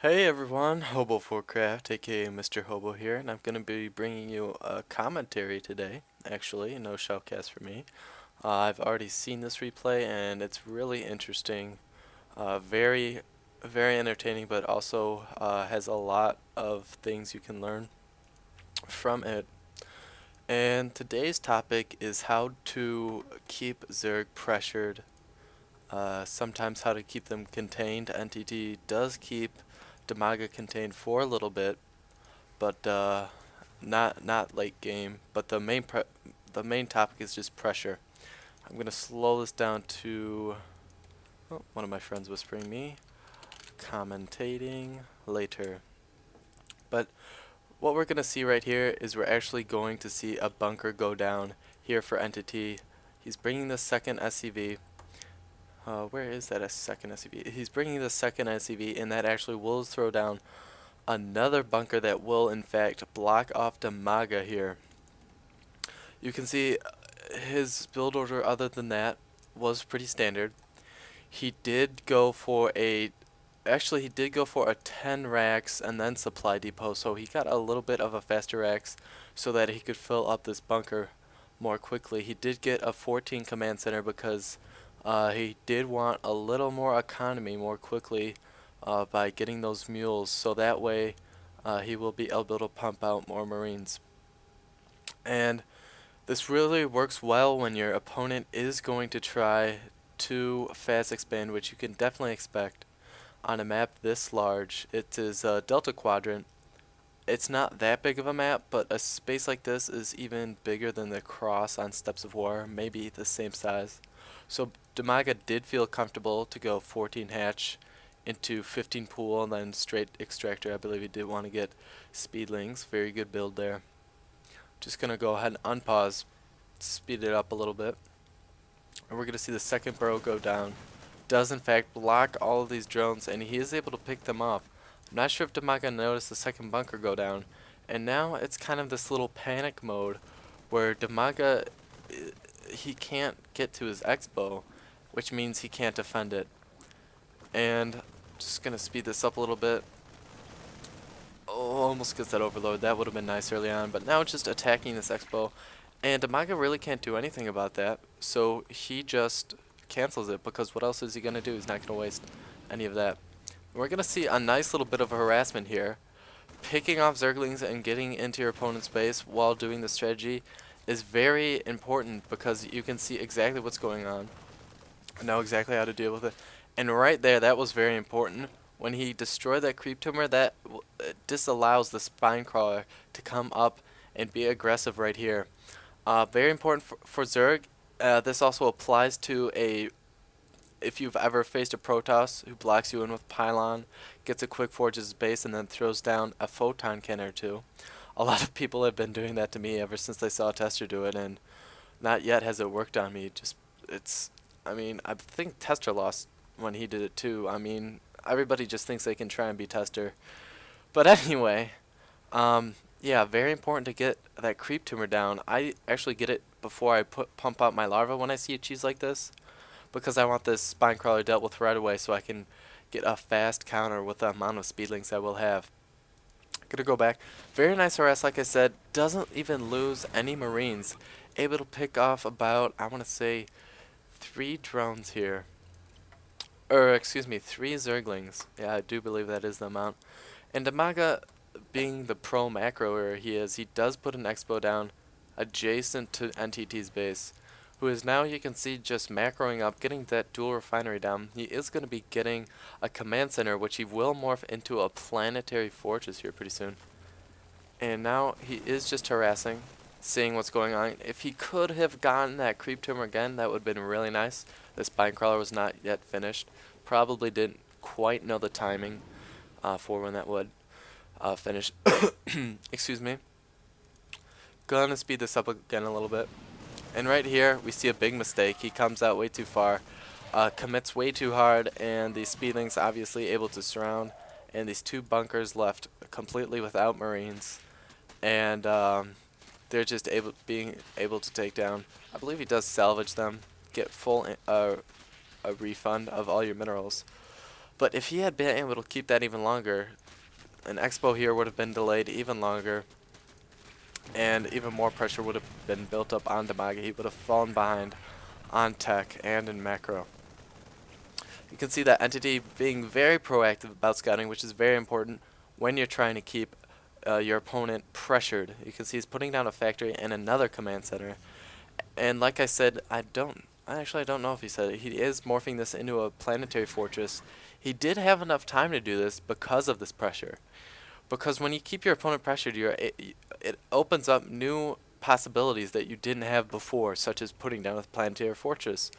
Hey everyone, Hobo4Craft, aka MrHobo here, and I'm going to be bringing you a commentary today. Actually, no shoutcast for me. I've already seen this replay, and it's really interesting. Very, very entertaining, but also has a lot of things you can learn from it. And today's topic is how to keep Zerg pressured. Sometimes how to keep them contained. NTT does keep Dimaga contained for a little bit, but not late game. But the main topic is just pressure. I'm gonna slow this down to one of my friends whispering me, commentating later. But what we're gonna see right here is we're actually going to see a bunker go down here for NTT. He's bringing the second SCV. Where is that a second SCV? He's bringing the second SCV, and that actually will throw down another bunker that will in fact block off Dimaga here. You can see his build order other than that was pretty standard. He did go for a Actually, he did go for a 10 racks and then supply depot, so he got a little bit of a faster racks so that he could fill up this bunker more quickly. He did get a 14 command center because he did want a little more economy more quickly by getting those mules, so that way he will be able to pump out more marines. And this really works well when your opponent is going to try to fast expand, which you can definitely expect on a map this large. It is a Delta Quadrant. It's not that big of a map, but a space like this is even bigger than the cross on Steps of War, maybe the same size. So Dimaga did feel comfortable to go 14 hatch into 15 pool and then straight extractor. I believe he did want to get speedlings. Very good build there. Just gonna go ahead and unpause, speed it up a little bit. And we're gonna see the second burrow go down. Does in fact block all of these drones, and he is able to pick them off. I'm not sure if Dimaga noticed the second bunker go down, and now it's kind of this little panic mode where Dimaga he can't get to his X-bow, which means he can't defend it. And just gonna speed this up a little bit. Oh, almost gets that overload. That would have been nice early on, but now it's just attacking this X-bow, and Dimaga really can't do anything about that. So he just cancels it, because what else is he gonna do? He's not gonna waste any of that. We're gonna see a nice little bit of a harassment here. Picking off Zerglings and getting into your opponent's base while doing the strategy is very important, because you can see exactly what's going on, know exactly how to deal with it. And right there, that was very important. When he destroyed that creep tumor, that disallows the spine crawler to come up and be aggressive right here. Very important for Zerg. This also applies to if you've ever faced a Protoss who blocks you in with Pylon, gets a quick forges base, and then throws down a photon cannon or two. A lot of people have been doing that to me ever since they saw Tester do it, and not yet has it worked on me. I mean, I think Tester lost when he did it too. I mean, everybody just thinks they can try and be Tester. But anyway, yeah, very important to get that creep tumor down. I actually get it before I pump out my larva when I see a cheese like this, because I want this spine crawler dealt with right away so I can get a fast counter with the amount of speedlings I will have. Gonna go back. Very nice harass, like I said. Doesn't even lose any marines. Able to pick off about, I want to say, 3 drones here. Or, excuse me, 3 Zerglings. Yeah, I do believe that is the amount. And Dimaga, being the pro macroer he is, he does put an expo down adjacent to NTT's base, who is now, you can see, just macroing up, getting that dual refinery down. He is going to be getting a command center, which he will morph into a planetary fortress here pretty soon. And now he is just harassing, seeing what's going on. If he could have gotten that creep tumor again, that would have been really nice. The spine crawler was not yet finished. Probably didn't quite know the timing for when that would finish. Excuse me. Gonna speed this up again a little bit. And right here, we see a big mistake. He comes out way too far, commits way too hard, and the speedlings obviously able to surround, and these 2 bunkers left completely without marines, and they're just being able to take down. I believe he does salvage them, get full a refund of all your minerals. But if he had been able to keep that even longer, an expo here would have been delayed even longer, and even more pressure would have been built up on Dimaga. He would have fallen behind on tech and in macro. You can see that Entity being very proactive about scouting, which is very important when you're trying to keep your opponent pressured. You can see he's putting down a factory and another command center. And like I said, I don't know if he said it. He is morphing this into a planetary fortress. He did have enough time to do this because of this pressure. Because when you keep your opponent pressured, it opens up new possibilities that you didn't have before, such as putting down a planetary fortress.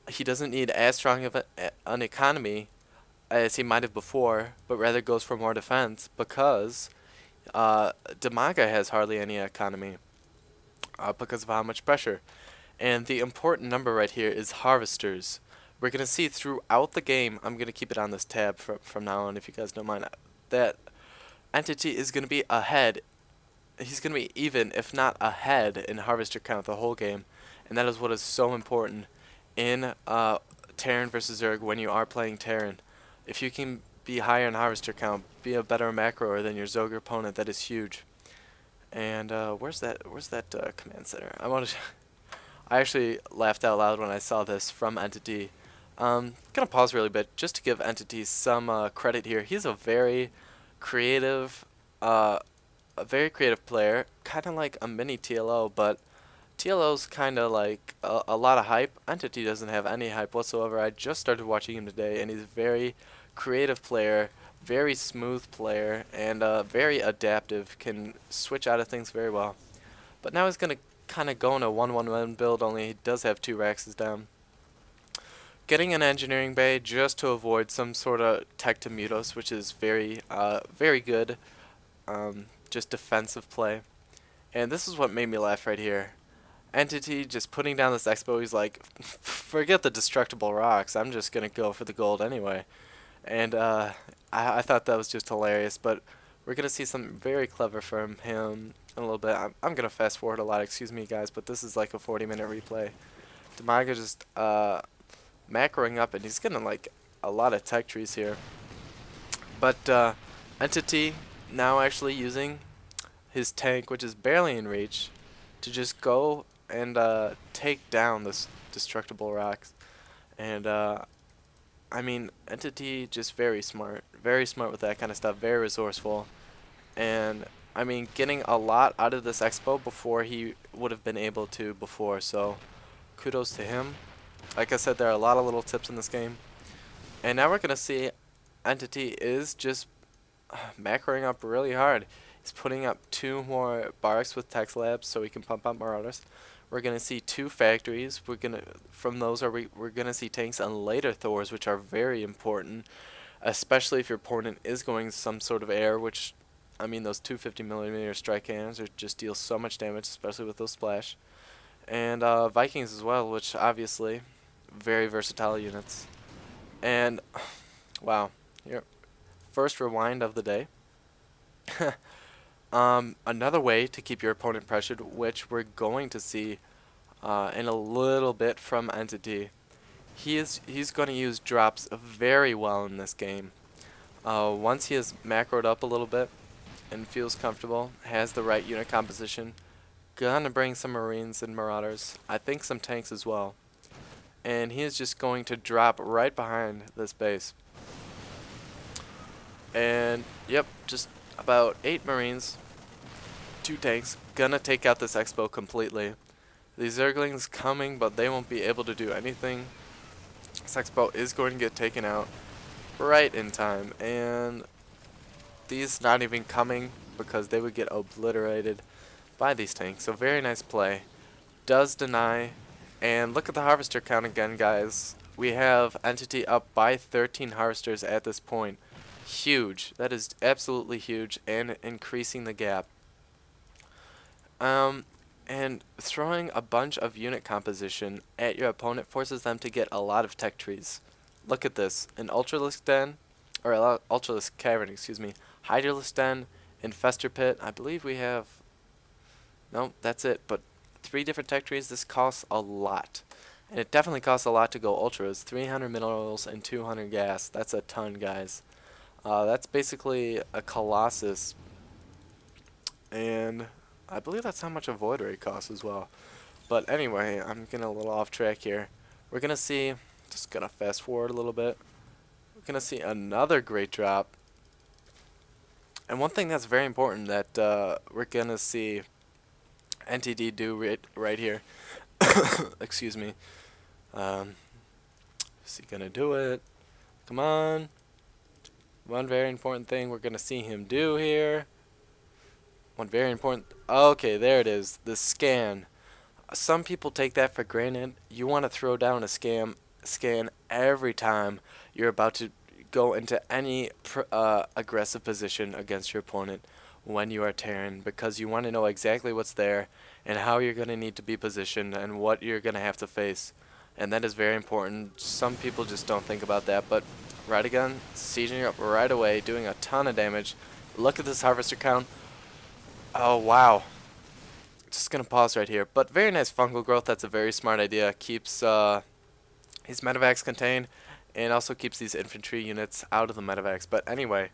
He doesn't need as strong of an economy as he might have before, but rather goes for more defense because Dimaga has hardly any economy because of how much pressure. And the important number right here is harvesters. We're going to see throughout the game, I'm going to keep it on this tab from now on if you guys don't mind, that Entity is going to be ahead. He's going to be even, if not ahead, in harvester count the whole game. And that is what is so important in Terran versus Zerg when you are playing Terran. If you can be higher in harvester count, be a better macroer than your Zerg opponent, that is huge. And where's that command center? I actually laughed out loud when I saw this from Entity. Gonna pause really bit just to give Entity some credit here. He's a very creative player, kind of like a mini TLO, but TLO's kind of like a lot of hype. Entity doesn't have any hype whatsoever. I just started watching him today, and he's a very creative player, very smooth player, and very adaptive, can switch out of things very well. But now he's going to kind of go in a 1-1-1 build, only he does have 2 Raxes down. Getting an engineering bay just to avoid some sort of tech to Mutos, which is very good, just defensive play. And this is what made me laugh right here. Entity just putting down this expo, he's like, forget the destructible rocks, I'm just going to go for the gold anyway. And I thought that was just hilarious, but we're going to see something very clever from him in a little bit. I'm going to fast forward a lot, excuse me guys, but this is like a 40-minute replay. Dimaga just macroing up, and he's getting like a lot of tech trees here. But Entity now actually using his tank, which is barely in reach, to just go and take down this destructible rocks. And I mean, Entity just very smart with that kind of stuff, very resourceful, and I mean, getting a lot out of this expo before he would have been able to before, so kudos to him. Like I said, there are a lot of little tips in this game. And now we're going to see Entity is just macroing up really hard. He's putting up 2 more barracks with tech labs so we can pump out marauders. We're going to see 2 factories. From those we're going to see tanks and later Thors, which are very important, especially if your opponent is going some sort of air, which, I mean, those 250mm strike cannons just deal so much damage, especially with those splash. And Vikings as well, which obviously very versatile units. And wow, here, first rewind of the day. Another way to keep your opponent pressured, which we're going to see in a little bit from Entity. He's going to use drops very well in this game. Once he has macroed up a little bit and feels comfortable, has the right unit composition, gonna bring some Marines and Marauders. I think some tanks as well. And he is just going to drop right behind this base. And yep, just about 8 Marines, 2 tanks, gonna take out this expo completely. These Zerglings coming, but they won't be able to do anything. This expo is going to get taken out right in time, and these not even coming because they would get obliterated by these tanks. So very nice play. Does deny, and look at the harvester count again, guys. We have Entity up by 13 harvesters at this point. Huge. That is absolutely huge, and increasing the gap. And throwing a bunch of unit composition at your opponent forces them to get a lot of tech trees. Look at this. An Ultralisk Den, or Ultralisk Cavern, excuse me. Hydralisk Den, Infestor Pit. I believe we have, no, that's it, but 3 different tech trees. This costs a lot. And it definitely costs a lot to go ultras. 300 minerals and 200 gas. That's a ton, guys. That's basically a Colossus. And I believe that's how much a Void Ray costs as well. But anyway, I'm getting a little off track here. We're going to see, just going to fast forward a little bit. We're going to see another great drop. And one thing that's very important that we're going to see NTT do right here. Excuse me. Is he going to do it? Come on. One very important thing we're going to see him do here. One very important... Okay, there it is. The scan. Some people take that for granted. You want to throw down a scan every time you're about to go into any aggressive position against your opponent when you are Terran, because you want to know exactly what's there and how you're going to need to be positioned and what you're going to have to face. And that is very important. Some people just don't think about that, but Radagon sieging up right away, doing a ton of damage. Look at this harvester count. Oh, wow. Just going to pause right here. But very nice fungal growth. That's a very smart idea. Keeps his medevacs contained and also keeps these infantry units out of the medevacs. But anyway,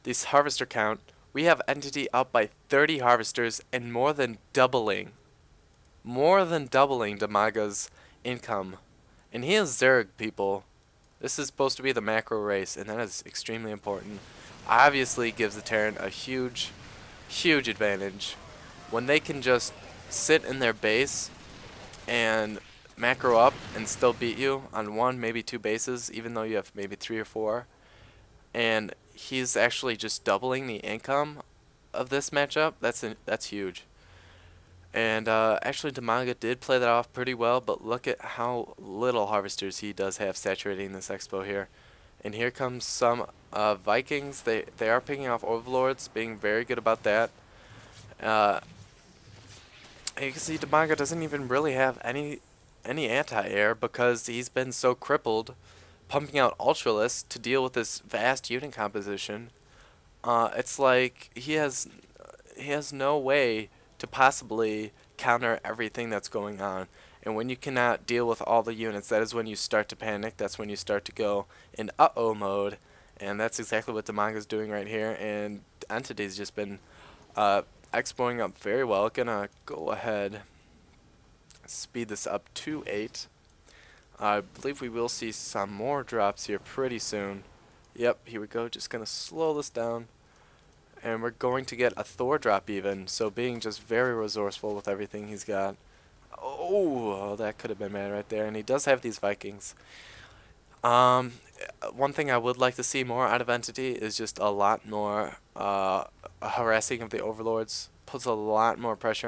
this harvester count, we have NTT up by 30 harvesters and more than doubling Dimaga's income. And he is Zerg, people. This is supposed to be the macro race, and that is extremely important. Obviously gives the Terran a huge advantage when they can just sit in their base and macro up and still beat you on one, maybe two bases, even though you have maybe 3 or 4. And he's actually just doubling the income of this matchup. That's huge. And actually Dimaga did play that off pretty well, but look at how little harvesters he does have saturating this expo here. And here comes some Vikings. They are picking off Overlords, being very good about that. And you can see Dimaga doesn't even really have any anti-air because he's been so crippled, pumping out Ultralists to deal with this vast unit composition. It's like he has no way to possibly counter everything that's going on. And when you cannot deal with all the units, that is when you start to panic. That's when you start to go in uh-oh mode. And that's exactly what Dimaga's doing right here. And Entity's just been expoing up very well. Gonna go ahead, speed this up to 8. I believe we will see some more drops here pretty soon. Yep, here we go. Just gonna slow this down. And we're going to get a Thor drop even, so being just very resourceful with everything he's got. Oh, that could have been bad right there. And he does have these Vikings. One thing I would like to see more out of Entity is just a lot more harassing of the Overlords. Puts a lot more pressure on